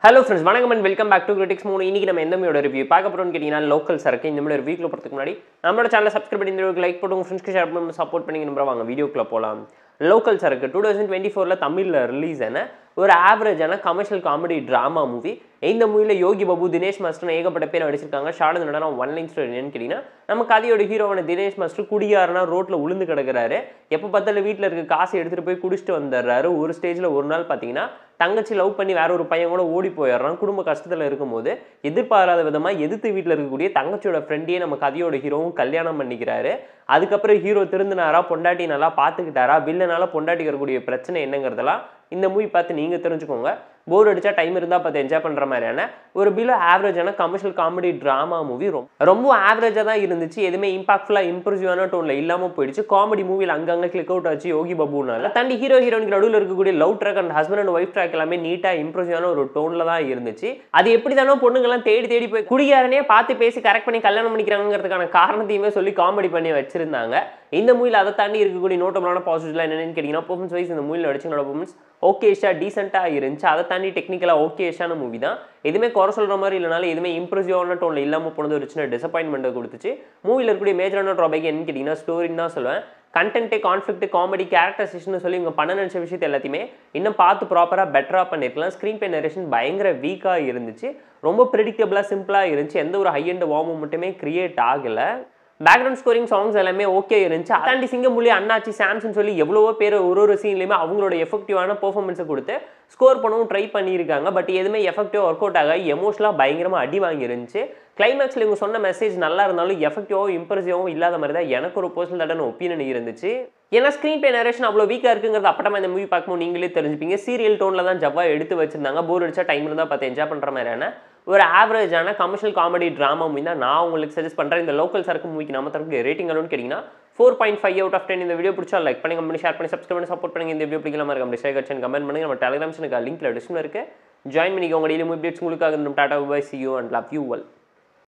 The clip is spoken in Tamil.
Hello friends, வணக்கம் and welcome back to Critics Moon. இன்னைக்கு நம்ம எந்த மூவியோட ரிவ்யூ பார்க்க போறோம்னு கேட்டீங்கன்னா லோக்கல் சரக்கு. இந்த மாதிரி ரிவ்யூக்குள்ள போறதுக்கு முன்னாடி நம்மளோட சேனலை சப்ஸ்கிரைப் பண்ணி இந்த வீடியோக்கு லைக் போட்டு உங்க ஃப்ரெண்ட்ஸ்க்கு ஷேர் பண்ணி சப்போர்ட் பண்ணி நம்புறேன். வாங்க வீடியோக்குள்ள போலாம். லோக்கல் சரக்கு 2024ல தமிழ்ல ரிலீஸ் ஆன ஒரு ஆவரேஜான கமர்ஷியல் காமெடி டிராமா மூவி. இந்த மூவில யோகி பாபு, தினேஷ் மாஸ்டர் ஏகப்பட்ட பேர் நடிச்சிருக்காங்க. ஷார்ட் நடனம் ஒன் லைன் ஸ்டோரி என்னன்னு கேட்டீங்கன்னா நம்ம கதையோட ஹீரோவான தினேஷ் மாஸ்டர் குடியாரனா ரோட்ல உளுந்து கிடக்குறாரு. எப்போ பார்த்தாலும் வீட்டில் இருக்க காசு எடுத்துட்டு போய் குடிச்சிட்டு வந்துடுறாரு. ஒரு ஸ்டேஜ்ல ஒரு நாள் பார்த்தீங்கன்னா தங்கச்சி லவ் பண்ணி வேற ஒரு பையன் கூட ஓடி போயிடுறான். குடும்ப கஷ்டத்தில் இருக்கும்போது எதிர்பாராத விதமாக எதிர்த்து வீட்டில் இருக்கக்கூடிய தங்கச்சியோட ஃப்ரெண்டையே நம்ம கதையோட ஹீரோவும் கல்யாணம் பண்ணிக்கிறாரு. அதுக்கப்புறம் ஹீரோ திருந்தினாரா, பொண்டாட்டி நல்லா பார்த்துக்கிட்டாரா, வில்லனால பொண்டாட்டிக்கு வரக்கூடிய பிரச்சனை என்னங்கிறதெல்லாம் இந்த மூவி பார்த்து நீங்கள் தெரிஞ்சுக்கோங்க. போர் அடிச்சா டைம் இருந்தால் பார்த்து என்ஜாய் பண்ணுற மாதிரியான ஒரு பிலோ ஆவரேஜான கமர்ஷியல் காமெடி ட்ராமா மூவி. ரொம்ப ஆவரேஜாக தான் இருந்துச்சு. எதுவுமே இம்பாக்ட்ஃபுல்லாக இம்ப்ரெசிவான டோனில் இல்லாமல் போயிடுச்சு. காமெடி மூவியில் அங்கங்கே கிளிக் அவுட் ஆச்சு யோகி பாபுனால. தாண்டி ஹீரோ ஹீரோனுக்கு நடுவில் இருக்கக்கூடிய love track and husband and wife track எல்லாமே நீட்டாக இம்ப்ரெசிவான ஒரு டோனில் தான் இருந்துச்சு. அது எப்படி தானோ பொண்ணுங்கெல்லாம் தேடி தேடி போய் குடியாரனே பார்த்து பேசி கரெக்ட் பண்ணி கல்யாணம் பண்ணிக்கிறாங்கிறதுக்கான காரணத்தையுமே சொல்லி காமெடி பண்ணி வச்சிருந்தாங்க. இந்த மூவியில் அதை தாண்டி இருக்கக்கூடிய நோட்டபிளான பாசிட்டிவ்லாம் என்னன்னு கேட்டிங்கன்னா பெர்ஃபார்மன்ஸ் வைஸ் இந்த மூவியில் நடிச்சவங்களோட பெர்ஃபார்மன்ஸ் ஓகேஷா டீசெண்டாக இருந்துச்சு. அதை தாண்டி டெக்னிக்கலாக ஓகேஷான மூவி தான். எதுவுமே குறை சொல்கிற மாதிரி இல்லைனாலும் எதுவுமே இம்ப்ரெசிவான டோனில் இல்லாமல் போனது ஒரு சின்ன டிசப்பாயின்மெண்ட்டை கொடுத்துச்சு. மூவியில் இருக்கக்கூடிய மேஜரான ட்ராபேக் என்னன்னு கேட்டிங்கன்னா ஸ்டோரின்னு தான் சொல்லுவேன். கண்டென்ட்டு, கான்ஃப்ளிக்ட், காமெடி, கேரக்டரைசேஷன் சொல்லி இவங்க பண்ண நினச்ச விஷயத்தை எல்லாத்தையுமே இன்னும் பார்த்து ப்ராப்பராக பெட்டராக பண்ணியிருக்கலாம். ஸ்க்ரீன் பே நரேஷன் பயங்கர வீக்காக இருந்துச்சு. ரொம்ப ப்ரெடிக்டபிளாக சிம்பிளாக இருந்துச்சு. எந்த ஒரு ஹை அண்ட் வார்ம் மட்டுமே கிரியேட் ஆகலை. பேக்ரவுண்ட் ஸ்கோரிங் சாங்ஸ் எல்லாமே ஓகே இருந்துச்சு. அதாண்டி சிங்கமுள்ளி, அண்ணாச்சி, சாம்சன் சொல்லி எவ்வளவோ பேர் ஒரு சீன்லையுமே அவங்களோட எஃபெக்டிவான பெர்ஃபார்மன்ஸை கொடுத்து ஸ்கோர் பண்ணவும் ட்ரை பண்ணியிருக்காங்க. பட் எதுவுமே எஃபெக்டிவாக ஒர்க் அவுட் ஆக எமோஷனலாக பயங்கரமாக அடி வாங்கிருந்துச்சு. கிளைமேக்ஸில் இவங்க சொன்ன மெசேஜ் நல்லா இருந்தாலும் எஃபெக்டிவாகவும் இம்ப்ரெசிவாகவும் இல்லாத மாதிரி தான் எனக்கு ஒரு பர்சனல் தட்டான ஒப்பீனியன் இருந்துச்சு. ஏன்னா ஸ்க்ரீன் பே நரேஷன் அவ்வளோ வீக்காக இருக்குங்கிறது அப்பட்டமா இந்த மூவி பார்க்கும்போது நீங்களே தெரிஞ்சுப்பீங்க. சீரியல் டோனில் தான் ஜவ்வா எடுத்து வச்சிருந்தாங்க. போர் அடிச்சா டைம் இருந்தால் பார்த்து என்ஜாய் பண்ணுற மாதிரியான ஒரு ஆவரேஜான கமர்ஷியல் காமெடி ட்ராமா மூவி தான் நான் உங்களுக்கு சஜஸ்ட் பண்ணுறேன். இந்த லோக்கல் சரக்கு மூவிக்கு நம்ம தரப்புக்கு ரேட்டிங் அளவுன்னு கேட்டிங்கன்னா 4.5 out of 10. இந்த வீடியோ பிடிச்சா லைக் பண்ணி, கமெண்ட், ஷேர் பண்ணி, சப்ஸ்கிரைப் பண்ணி சப்போர்ட் பண்ணுங்க. இந்த வீடியோ பிடிக்கலாமா இருக்க ஷேர் கமெண்ட் பண்ணுங்க. நம்ம டெலிகிராம் சேனலுக்கு லிங்க்ல டிஸ்கிரிப்ஷன்ல இருக்கு. ஜாயின் பண்ணிக்கோங்க. டெய்லி மூவி அப்டேட்ஸ் உங்களுக்காக. Tata, bye, see you and love you all.